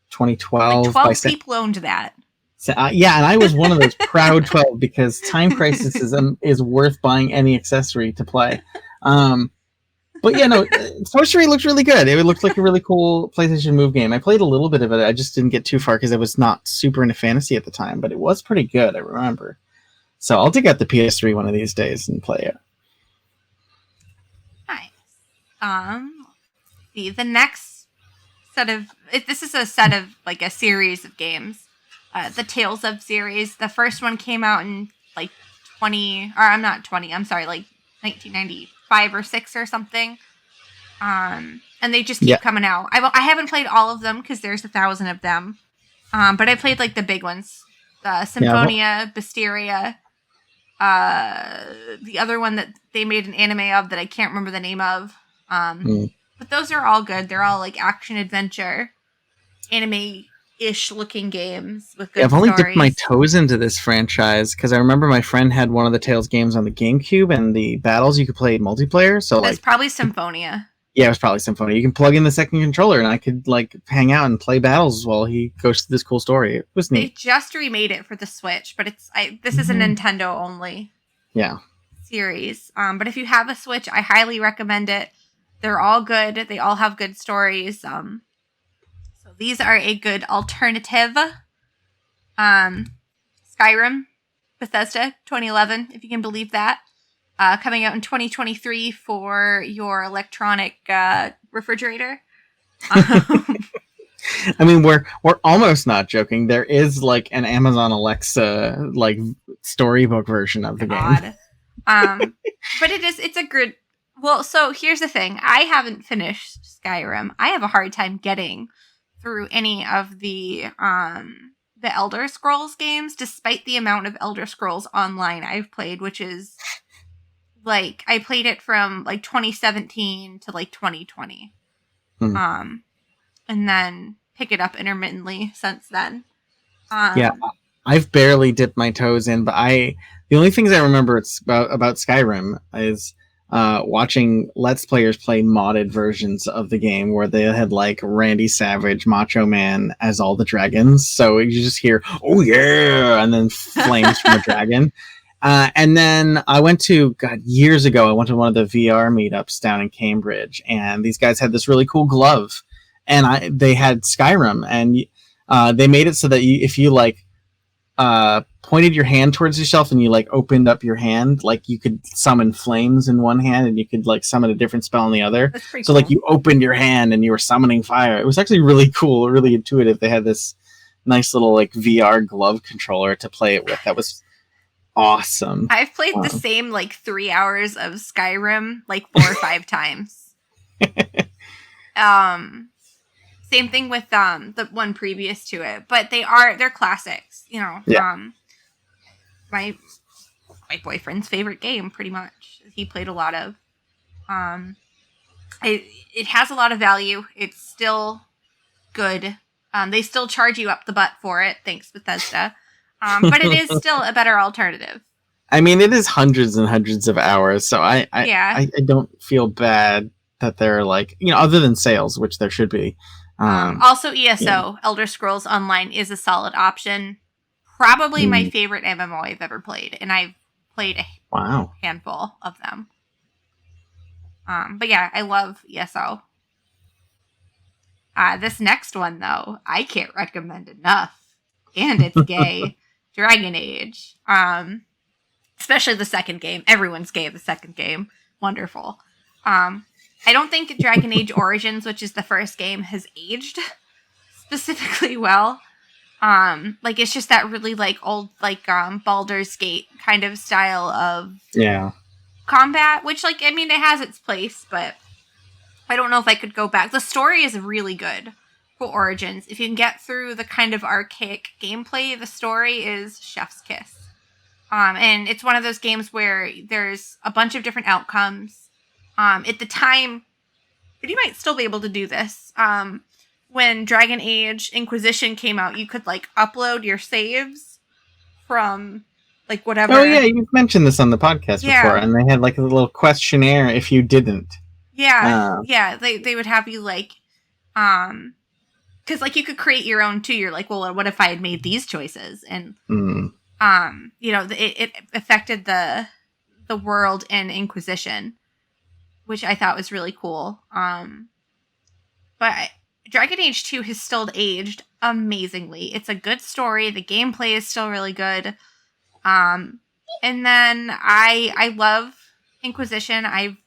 2012. Like 12 people owned that. So, yeah, and I was one of those proud 12 because Time Crisis is worth buying any accessory to play. But yeah, no, Sorcery looked really good. It looked like a really cool PlayStation Move game. I played a little bit of it. I just didn't get too far because I was not super into fantasy at the time, but it was pretty good, I remember. So I'll dig out the PS3 one of these days and play it. Nice. The next set of... This is a set of, like, a series of games. The Tales of series. The first one came out in, like, 1995 or 6 or something. And they just keep coming out. I haven't played all of them because there's 1,000 of them. But I played like the big ones. Symphonia, Bisteria. The other one that they made an anime of that I can't remember the name of. But those are all good. They're all like action adventure, anime-ish looking games with good I've only stories. dipped my toes into this franchise because I remember my friend had one of the Tales games on the GameCube, and the battles you could play multiplayer. So that's probably Symphonia. Yeah, it was probably Symphonia. You can plug in the second controller, and I could like hang out and play battles while he goes through this cool story. It was neat. They just remade it for the Switch, but this is a Nintendo only. Yeah. Series. But if you have a Switch, I highly recommend it. They're all good. They all have good stories. So these are a good alternative. Skyrim, Bethesda, 2011, if you can believe that. Coming out in 2023 for your electronic refrigerator. I mean, we're almost not joking. There is like an Amazon Alexa like storybook version of the game. But it's a good. Well, so here's the thing. I haven't finished Skyrim. I have a hard time getting through any of the Elder Scrolls games, despite the amount of Elder Scrolls Online I've played, which is like I played it from like 2017 to like 2020. And then pick it up intermittently since then. Yeah, I've barely dipped my toes in, but the only things I remember about Skyrim is watching Let's Players play modded versions of the game where they had like Randy Savage, Macho Man as all the dragons. So you just hear, oh yeah, and then flames from a dragon. And then I went to, years ago, I went to one of the VR meetups down in Cambridge, and these guys had this really cool glove, and they had Skyrim, and they made it so that if you like pointed your hand towards yourself and you like opened up your hand, like you could summon flames in one hand and you could like summon a different spell in the other. That's pretty so cool. like you opened your hand and you were summoning fire. It was actually really cool, really intuitive. They had this nice little like VR glove controller to play it with. That was awesome. I've played the same like 3 hours of Skyrim like 4 or 5 times. Same thing with the one previous to it, but they're classics, you know. Yeah. My boyfriend's favorite game, pretty much. He played a lot of. It has a lot of value. It's still good. They still charge you up the butt for it, thanks Bethesda. But it is still a better alternative. I mean, it is hundreds and hundreds of hours, so I don't feel bad that they're like, you know, other than sales, which there should be. Also, ESO, Elder Scrolls Online, is a solid option. Probably my favorite MMO I've ever played, and I've played a handful of them. But yeah, I love ESO. This next one, though, I can't recommend enough. And it's gay. Dragon Age. Especially the second game. Everyone's gay the second game. Wonderful. I don't think Dragon Age Origins, which is the first game, has aged specifically well. Like it's just that really like old like Baldur's Gate kind of style of combat, which like I mean it has its place, but I don't know if I could go back. The story is really good for Origins. If you can get through the kind of archaic gameplay, the story is chef's kiss. And it's one of those games where there's a bunch of different outcomes. At the time, but you might still be able to do this. When Dragon Age Inquisition came out, you could like upload your saves from like whatever. Oh yeah, you've mentioned this on the podcast before, and they had like a little questionnaire if you didn't. Yeah, they would have you like, because like you could create your own too. You're like, well, what if I had made these choices? And you know, it affected the world in Inquisition, which I thought was really cool. But Dragon Age 2 has still aged amazingly. It's a good story. The gameplay is still really good. And then I love Inquisition. I've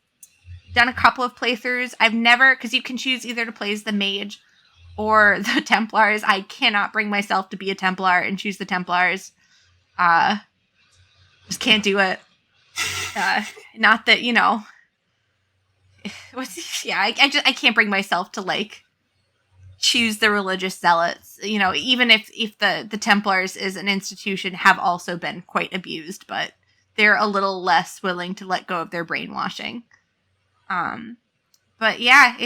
done a couple of playthroughs. I've never, because you can choose either to play as the mage or the Templars. I cannot bring myself to be a Templar and choose the Templars. Just can't do it. Not that, you know, I can't bring myself to like choose the religious zealots, you know, even if the Templars as an institution have also been quite abused, but they're a little less willing to let go of their brainwashing. But yeah,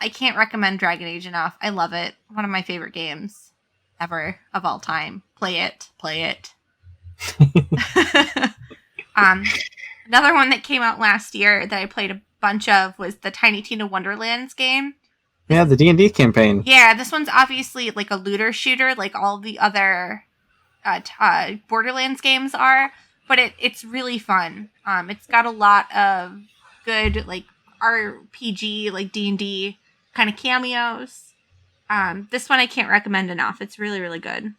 I can't recommend Dragon Age enough. I love it. One of my favorite games ever of all time. Play it. Another one that came out last year that I played a bunch of was the Tiny Tina Wonderlands game. Yeah, the D&D campaign. Yeah, this one's obviously like a looter shooter, like all the other Borderlands games are, but it's really fun. It's got a lot of good like RPG, like D&D kind of cameos. This one I can't recommend enough. It's really, really good.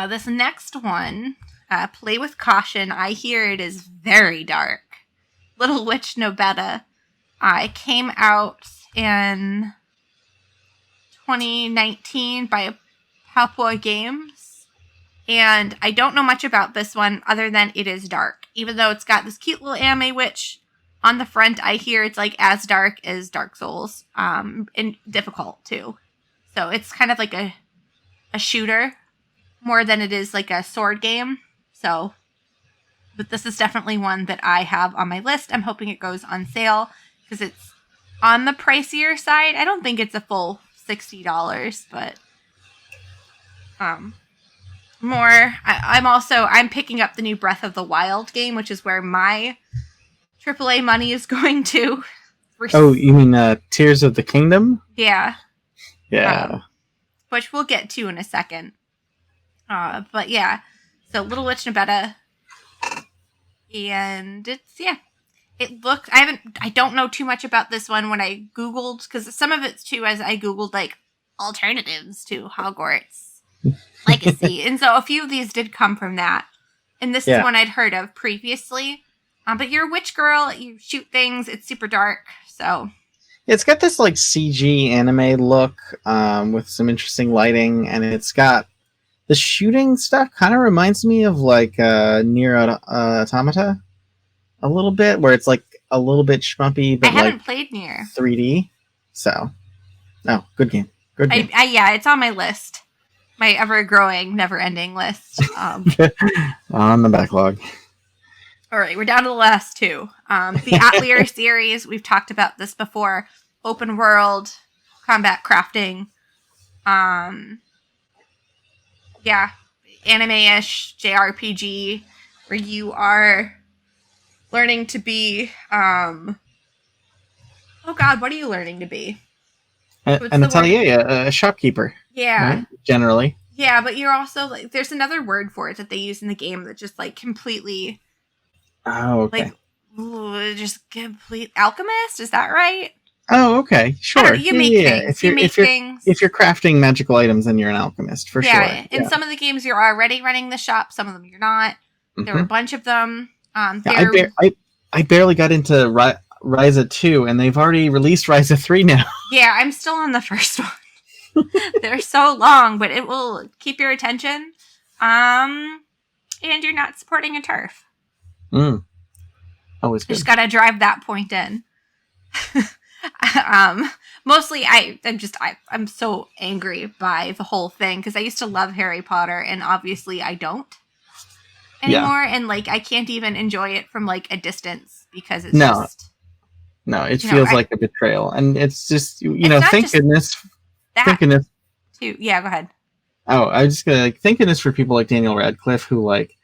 This next one, Play with Caution. I hear it is very dark. Little Witch No Beta. It came out in 2019 by Papua Games. And I don't know much about this one other than it is dark. Even though it's got this cute little anime witch, on the front, I hear it's like as dark as Dark Souls, and difficult too. So it's kind of like a shooter more than it is like a sword game. So, but this is definitely one that I have on my list. I'm hoping it goes on sale because it's on the pricier side. I don't think it's a full $60, but I'm picking up the new Breath of the Wild game, which is where my AAA money is going to. Oh, you mean Tears of the Kingdom? Yeah. Yeah. Which we'll get to in a second. But yeah, so Little Witch Nebetta, and I don't know too much about this one when I Googled, because some of it's too, as I Googled like alternatives to Hogwarts Legacy. And so a few of these did come from that. And this is one I'd heard of previously. But you're a witch girl, you shoot things, it's super dark, so... It's got this like CG anime look with some interesting lighting, and it's got the shooting stuff kind of reminds me of like Nier Automata a little bit, where it's like a little bit schmuppy, but I haven't played Nier 3D. So, good game. Good game. Yeah, it's on my list, my ever-growing, never-ending list. On the backlog. All right, we're down to the last two. The Atelier series, we've talked about this before. Open world, combat crafting. Anime-ish JRPG, where you are learning to be... oh god, what are you learning to be? An atelier, a shopkeeper. Yeah. Right? Generally. Yeah, but you're also, like, there's another word for it that they use in the game that just, like, completely... Oh, okay. Like, just complete alchemist? Is that right? Oh, okay. Sure. You make things. If you're crafting magical items, then you're an alchemist, for sure. Yeah, in some of the games, you're already running the shop. Some of them you're not. Mm-hmm. There are a bunch of them. I barely got into Ryza 2, and they've already released Ryza 3 now. Yeah, I'm still on the first one. They're so long, but it will keep your attention. And you're not supporting a turf. Always good. You just gotta drive that point in. Mostly I'm so angry by the whole thing, because I used to love Harry Potter, and obviously I don't anymore. Yeah. And like, I can't even enjoy it from like a distance, because it's it feels like a betrayal. And it's just, thank goodness. Too. Yeah, go ahead. Oh, I was just gonna thank goodness for people like Daniel Radcliffe, who like,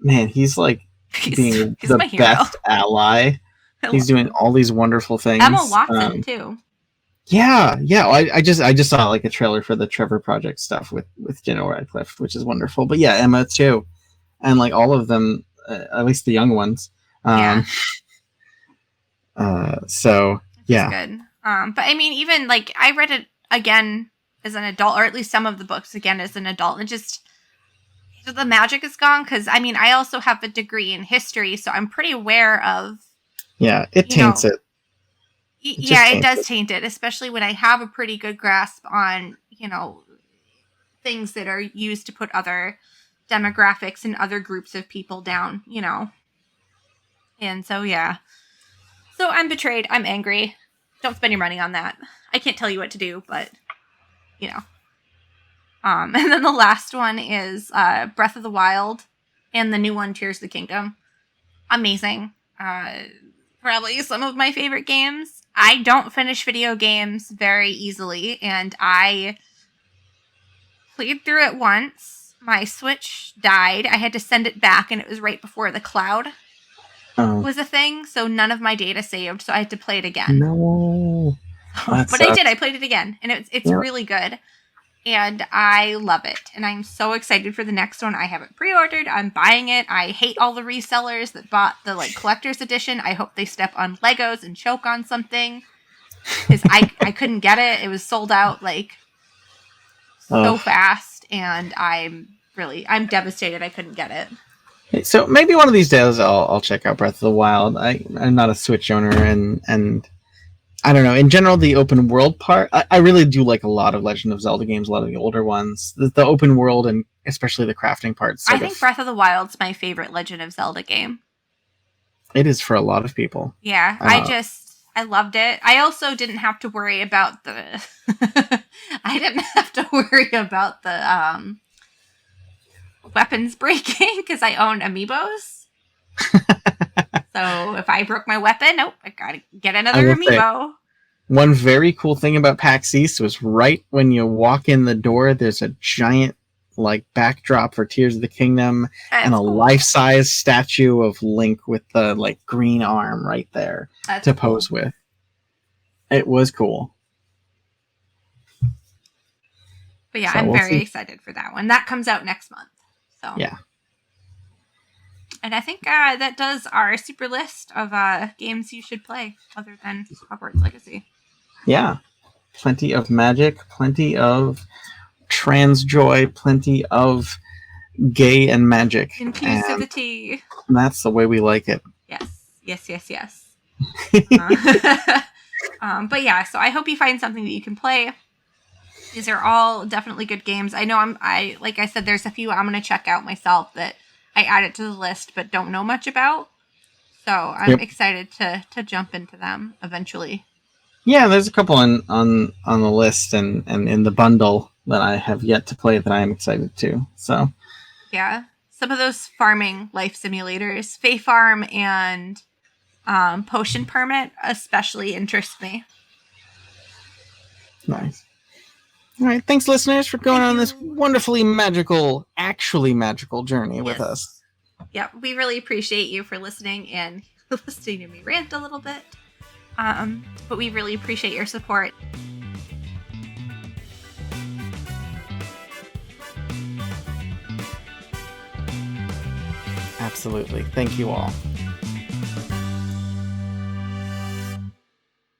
man, he's being the best ally. He's doing all these wonderful things. Emma Watson too. Yeah. I just saw like a trailer for the Trevor Project stuff with Daniel Radcliffe, which is wonderful. But yeah, Emma too, and like all of them, at least the young ones. So yeah. Good. But I mean, even like I read it again as an adult, or at least some of the books again as an adult, and just the magic is gone. Because I mean, I also have a degree in history, so I'm pretty aware of. Yeah, it taints it. It does taint it, especially when I have a pretty good grasp on, things that are used to put other demographics and other groups of people down, And so, yeah. So I'm betrayed. I'm angry. Don't spend your money on that. I can't tell you what to do, but, And then the last one is Breath of the Wild, and the new one, Tears of the Kingdom. Amazing. Probably some of my favorite games. I don't finish video games very easily, and I played through it once. My Switch died. I had to send it back, and it was right before the cloud was a thing, so none of my data saved, so I had to play it again. No. But I did. I played it again, and it's really good. And I love it. And I'm so excited for the next one. I have it pre-ordered. I'm buying it. I hate all the resellers that bought the collector's edition. I hope they step on Legos and choke on something. Because I couldn't get it. It was sold out so fast. And I'm devastated I couldn't get it. So maybe one of these days I'll check out Breath of the Wild. I'm not a Switch owner, and I don't know. In general, the open world part, I really do like a lot of Legend of Zelda games, a lot of the older ones. The open world, and especially the crafting parts. I think Breath of the Wild's my favorite Legend of Zelda game. It is for a lot of people. Yeah, I loved it. I also didn't have to worry about the I didn't have to worry about the weapons breaking because I own amiibos. So if I broke my weapon, nope, I gotta get another amiibo. One very cool thing about PAX East was right when you walk in the door, there's a giant like backdrop for Tears of the Kingdom and a life-size statue of Link with the like green arm right there to pose with. It was cool. But yeah, I'm very excited for that one. That comes out next month. So yeah. And I think that does our super list of games you should play other than Hogwarts Legacy. Yeah. Plenty of magic, plenty of trans joy, plenty of gay and magic. Inclusivity. And that's the way we like it. Yes. But yeah, so I hope you find something that you can play. These are all definitely good games. I know like I said, there's a few I'm going to check out myself that I added to the list but don't know much about. So I'm excited to jump into them eventually. Yeah, there's a couple on the list and in the bundle that I have yet to play that I am excited to. So yeah, some of those farming life simulators, Fae Farm and Potion Permit especially interest me. Nice. All right, thanks listeners for going on this wonderfully actually magical journey with us. Yeah, we really appreciate you for listening and listening to me rant a little bit. But we really appreciate your support. Absolutely. Thank you all.